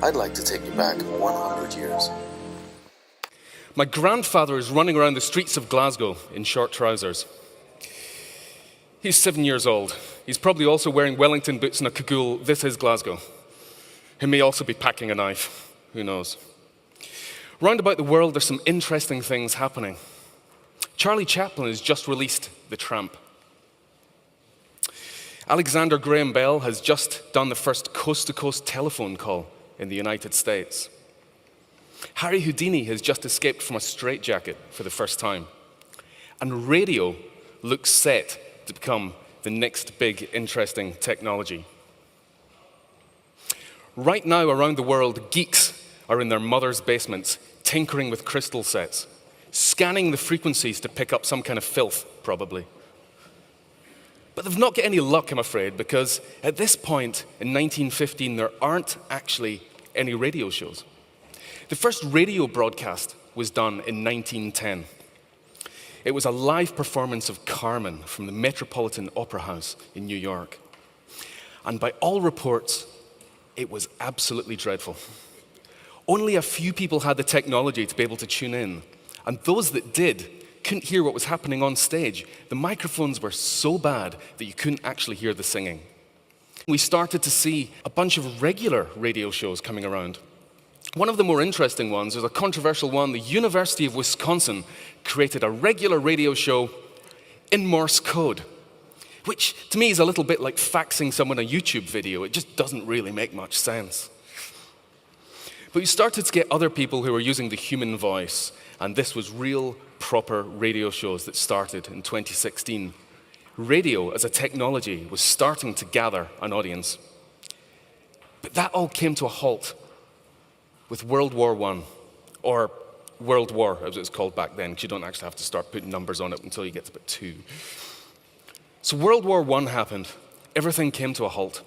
I'd like to take you back 100 years. My grandfather is running around the streets of Glasgow in short trousers. He's 7 years old. He's probably also wearing Wellington boots and a cagoule. This is Glasgow. He may also be packing a knife. Who knows? Round about the world, there's some interesting things happening. Charlie Chaplin has just released The Tramp. Alexander Graham Bell has just done the first coast-to-coast telephone call in the United States. Harry Houdini has just escaped from a straitjacket for the first time. And radio looks set to become the next big, interesting technology. Right now, around the world, geeks are in their mother's basements, tinkering with crystal sets, scanning the frequencies to pick up some kind of filth, probably. But they've not got any luck, I'm afraid, because at this point in 1915, there aren't actually any radio shows. The first radio broadcast was done in 1910. It was a live performance of Carmen from the Metropolitan Opera House in New York. And by all reports, it was absolutely dreadful. Only a few people had the technology to be able to tune in, and those that did couldn't hear what was happening on stage. The microphones were so bad that you couldn't actually hear the singing. We started to see a bunch of regular radio shows coming around. One of the more interesting ones is a controversial one. The University of Wisconsin created a regular radio show in Morse code, which to me is a little bit like faxing someone a YouTube video. It just doesn't really make much sense. But we started to get other people who were using the human voice, and this was real, proper radio shows that started in 2016. Radio as a technology was starting to gather an audience. But that all came to a halt with World War I, or World War, as it was called back then, because you don't actually have to start putting numbers on it until you get to about 2. So World War I happened. Everything came to a halt.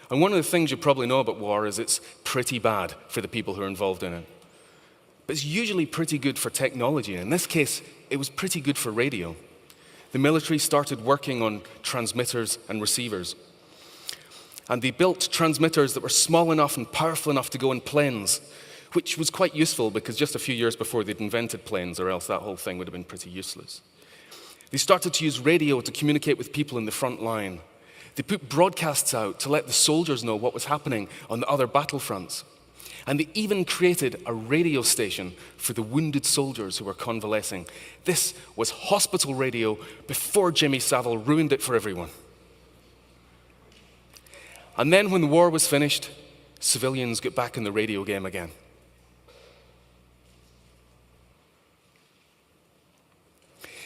And one of the things you probably know about war is it's pretty bad for the people who are involved in it. But it's usually pretty good for technology. In this case, it was pretty good for radio. The military started working on transmitters and receivers. And they built transmitters that were small enough and powerful enough to go in planes, which was quite useful because just a few years before they'd invented planes, or else that whole thing would have been pretty useless. They started to use radio to communicate with people in the front line. They put broadcasts out to let the soldiers know what was happening on the other battlefronts. And they even created a radio station for the wounded soldiers who were convalescing. This was hospital radio before Jimmy Savile ruined it for everyone. And then when the war was finished, civilians got back in the radio game again.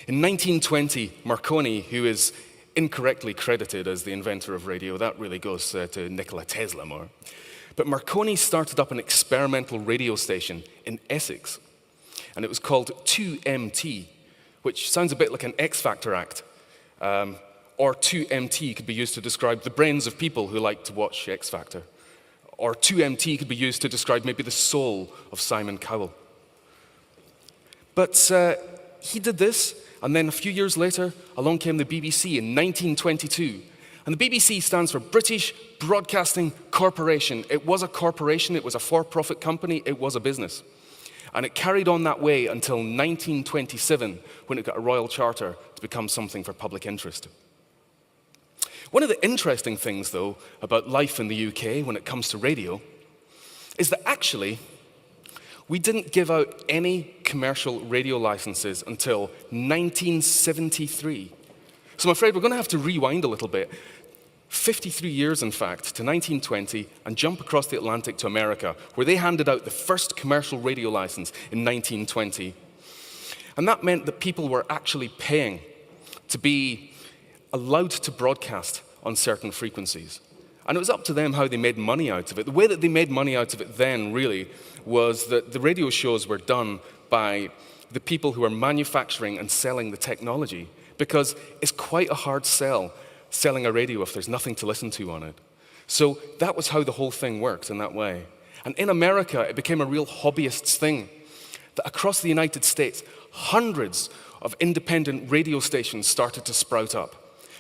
In 1920, Marconi, who is incorrectly credited as the inventor of radio, that really goes to Nikola Tesla more, but Marconi started up an experimental radio station in Essex, and it was called 2MT, which sounds a bit like an X Factor act. Or 2MT could be used to describe the brains of people who like to watch X Factor. Or 2MT could be used to describe maybe the soul of Simon Cowell. But he did this, and then a few years later, along came the BBC in 1922. And the BBC stands for British Broadcasting Corporation. It was a corporation, it was a for-profit company, it was a business. And it carried on that way until 1927, when it got a royal charter to become something for public interest. One of the interesting things, though, about life in the UK when it comes to radio is that actually we didn't give out any commercial radio licenses until 1973. So I'm afraid we're going to have to rewind a little bit. 53 years, in fact, to 1920, and jump across the Atlantic to America, where they handed out the first commercial radio license in 1920. And that meant that people were actually paying to be allowed to broadcast on certain frequencies. And it was up to them how they made money out of it. The way that they made money out of it then, really, was that the radio shows were done by the people who were manufacturing and selling the technology, because it's quite a hard sell, selling a radio if there's nothing to listen to on it. So that was how the whole thing worked in that way. And in America, it became a real hobbyist's thing. That across the United States, hundreds of independent radio stations started to sprout up.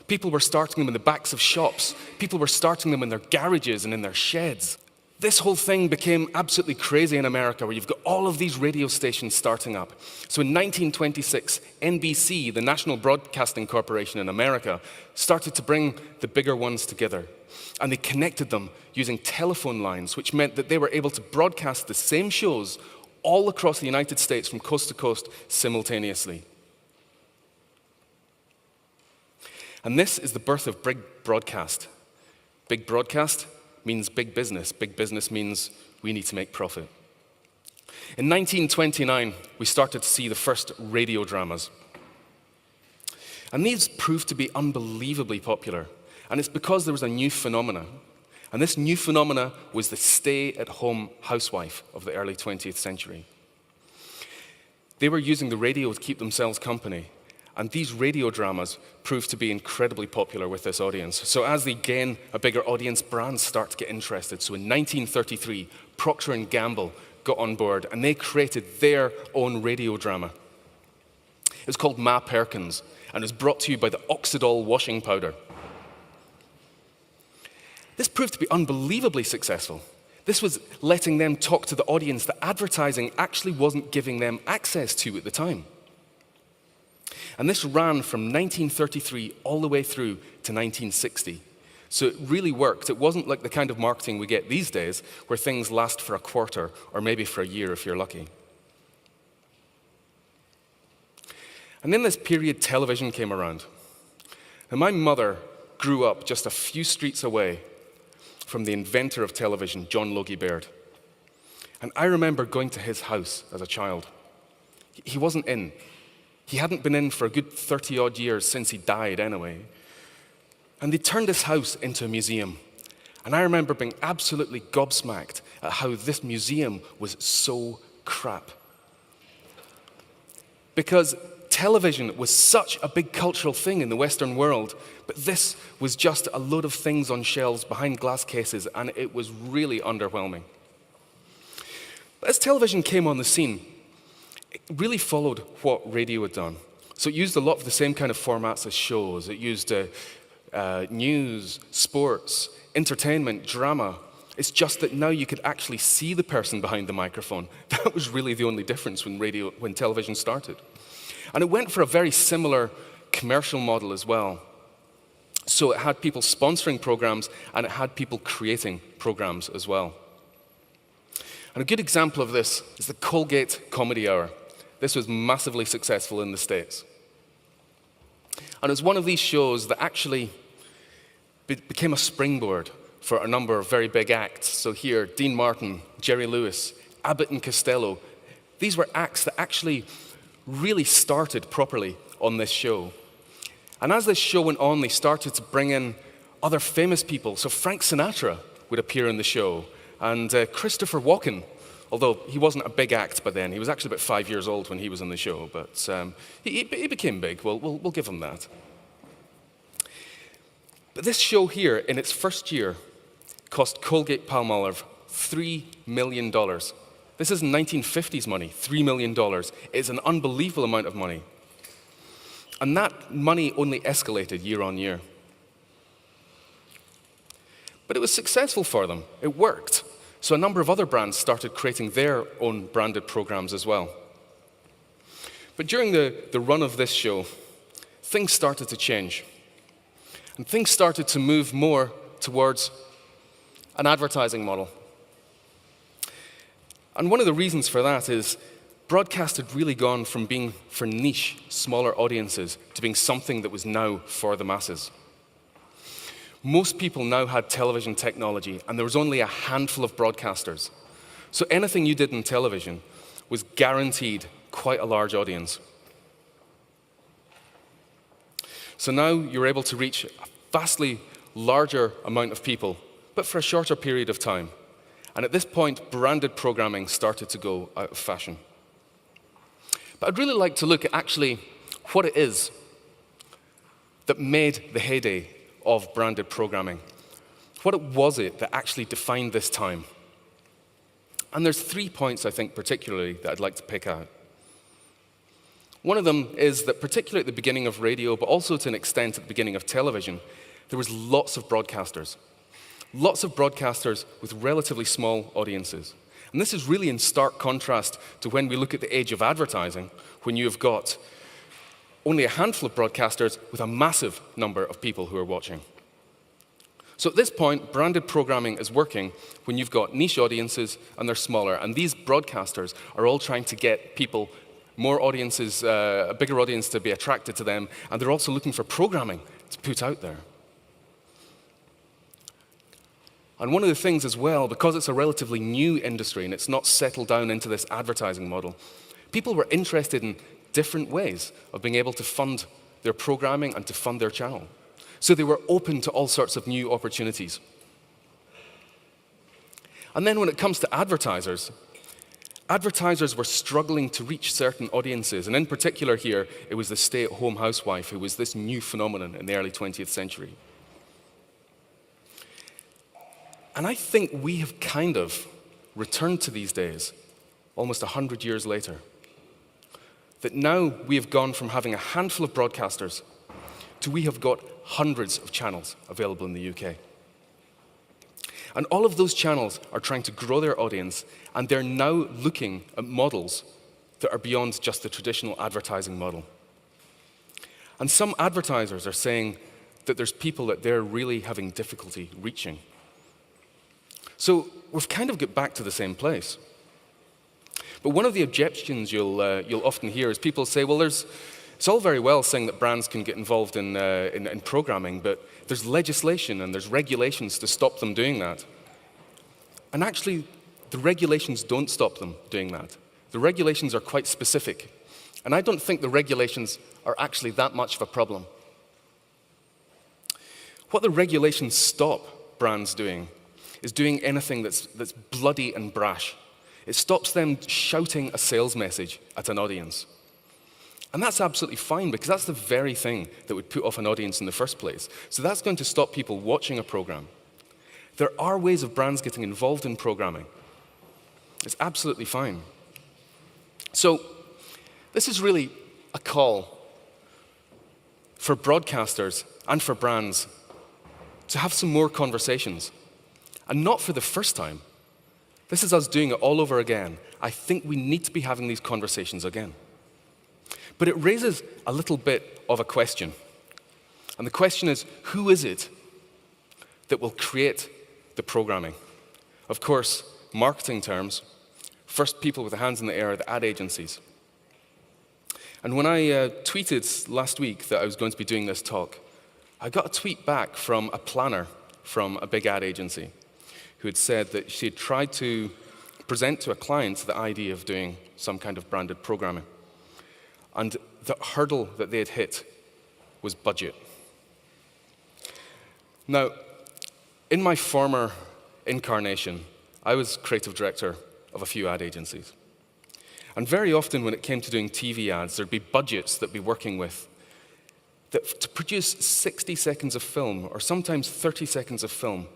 People were starting them in the backs of shops. People were starting them in their garages and in their sheds. This whole thing became absolutely crazy in America, where you've got all of these radio stations starting up. So in 1926, NBC, the National Broadcasting Corporation in America, started to bring the bigger ones together. And they connected them using telephone lines, which meant that they were able to broadcast the same shows all across the United States from coast to coast simultaneously. And this is the birth of big broadcast. Big broadcast means big business. Big business means we need to make profit. In 1929, we started to see the first radio dramas. And these proved to be unbelievably popular. And it's because there was a new phenomena. And this new phenomena was the stay-at-home housewife of the early 20th century. They were using the radio to keep themselves company. And these radio dramas proved to be incredibly popular with this audience. So as they gain a bigger audience, brands start to get interested. So in 1933, Procter & Gamble got on board, and they created their own radio drama. It was called Ma Perkins, and it was brought to you by the Oxidol washing powder. This proved to be unbelievably successful. This was letting them talk to the audience that advertising actually wasn't giving them access to at the time. And this ran from 1933 all the way through to 1960. So it really worked. It wasn't like the kind of marketing we get these days, where things last for a quarter or maybe for a year if you're lucky. And in this period, television came around. And my mother grew up just a few streets away from the inventor of television, John Logie Baird. And I remember going to his house as a child. He wasn't in. He hadn't been in for a good 30-odd years since he died anyway. And they turned his house into a museum. And I remember being absolutely gobsmacked at how this museum was so crap. Because television was such a big cultural thing in the Western world, but this was just a load of things on shelves behind glass cases, and it was really underwhelming. But as television came on the scene, it really followed what radio had done. So it used a lot of the same kind of formats as shows. It used news, sports, entertainment, drama. It's just that now you could actually see the person behind the microphone. That was really the only difference when television started. And it went for a very similar commercial model as well. So it had people sponsoring programs, and it had people creating programs as well. And a good example of this is the Colgate Comedy Hour. This was massively successful in the States. And it was one of these shows that actually became a springboard for a number of very big acts. So here, Dean Martin, Jerry Lewis, Abbott and Costello. These were acts that actually really started properly on this show. And as this show went on, they started to bring in other famous people. So Frank Sinatra would appear in the show, and Christopher Walken, although he wasn't a big act by then. He was actually about 5 years old when he was on the show, but he became big. We'll give him that. But this show here, in its first year, cost Colgate-Palmolive $3 million. This isn't 1950s money, $3 million. It's an unbelievable amount of money. And that money only escalated year on year. But it was successful for them. It worked. So a number of other brands started creating their own branded programs as well. But during the run of this show, things started to change. And things started to move more towards an advertising model. And one of the reasons for that is broadcast had really gone from being for niche, smaller audiences to being something that was now for the masses. Most people now had television technology, and there was only a handful of broadcasters. So anything you did in television was guaranteed quite a large audience. So now you're able to reach a vastly larger amount of people, but for a shorter period of time. And at this point, branded programming started to go out of fashion. But I'd really like to look at actually what it is that made the heyday of branded programming. What was it that actually defined this time? And there's 3 points, I think, particularly, that I'd like to pick out. One of them is that particularly at the beginning of radio, but also to an extent at the beginning of television, there was lots of broadcasters. Lots of broadcasters with relatively small audiences. And this is really in stark contrast to when we look at the age of advertising, when you've got only a handful of broadcasters with a massive number of people who are watching. So at this point, branded programming is working when you've got niche audiences and they're smaller. And these broadcasters are all trying to get people, more audiences, a bigger audience to be attracted to them. And they're also looking for programming to put out there. And one of the things as well, because it's a relatively new industry and it's not settled down into this advertising model, people were interested in different ways of being able to fund their programming and to fund their channel. So they were open to all sorts of new opportunities. And then when it comes to advertisers were struggling to reach certain audiences. And in particular here, it was the stay-at-home housewife who was this new phenomenon in the early 20th century. And I think we have kind of returned to these days, almost 100 years later. That now we have gone from having a handful of broadcasters to we have got hundreds of channels available in the UK. And all of those channels are trying to grow their audience, and they're now looking at models that are beyond just the traditional advertising model. And some advertisers are saying that there's people that they're really having difficulty reaching. So we've kind of got back to the same place. But one of the objections you'll often hear is people say, well, it's all very well saying that brands can get involved in programming, but there's legislation and there's regulations to stop them doing that. And actually, the regulations don't stop them doing that. The regulations are quite specific. And I don't think the regulations are actually that much of a problem. What the regulations stop brands doing is doing anything that's bloody and brash. It stops them shouting a sales message at an audience. And that's absolutely fine, because that's the very thing that would put off an audience in the first place. So that's going to stop people watching a program. There are ways of brands getting involved in programming. It's absolutely fine. So this is really a call for broadcasters and for brands to have some more conversations. And not for the first time. This is us doing it all over again. I think we need to be having these conversations again. But it raises a little bit of a question. And the question is, who is it that will create the programming? Of course, marketing terms, first people with their hands in the air are the ad agencies. And when I tweeted last week that I was going to be doing this talk, I got a tweet back from a planner from a big ad agency who had said that she had tried to present to a client the idea of doing some kind of branded programming. And the hurdle that they had hit was budget. Now, in my former incarnation, I was creative director of a few ad agencies. And very often when it came to doing TV ads, there'd be budgets that we'd be working with that to produce 60 seconds of film, or sometimes 30 seconds of film,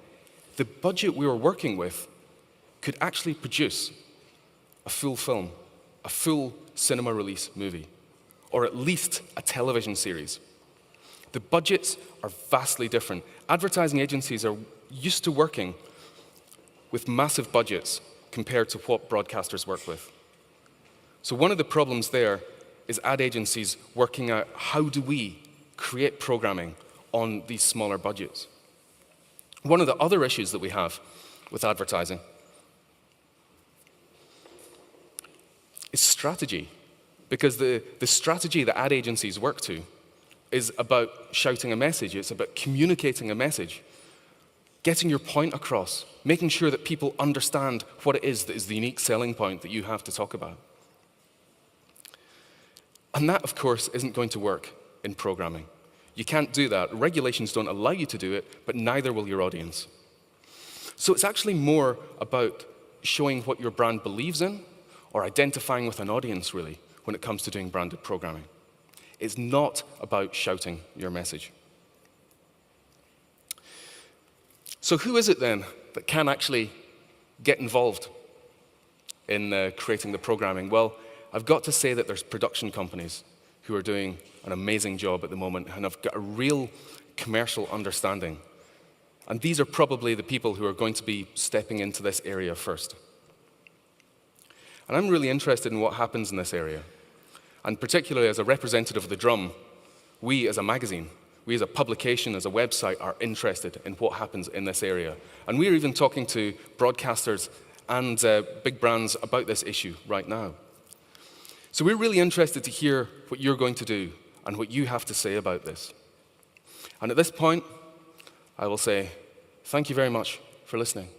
the budget we were working with could actually produce a full film, a full cinema release movie, or at least a television series. The budgets are vastly different. Advertising agencies are used to working with massive budgets compared to what broadcasters work with. So one of the problems there is ad agencies working out how do we create programming on these smaller budgets. One of the other issues that we have with advertising is strategy, because the strategy that ad agencies work to is about shouting a message. It's about communicating a message, getting your point across, making sure that people understand what it is that is the unique selling point that you have to talk about. And that, of course, isn't going to work in programming. You can't do that. Regulations don't allow you to do it, but neither will your audience. So it's actually more about showing what your brand believes in, or identifying with an audience, really, when it comes to doing branded programming. It's not about shouting your message. So who is it then that can actually get involved in creating the programming? Well, I've got to say that there's production companies who are doing an amazing job at the moment and have got a real commercial understanding And these are probably the people who are going to be stepping into this area first. And I'm really interested in what happens in this area. And particularly as a representative of the drum, we as a magazine, we as a publication, as a website, are interested in what happens in this area. And we're even talking to broadcasters and big brands about this issue right now. So we're really interested to hear what you're going to do and what you have to say about this. And at this point, I will say thank you very much for listening.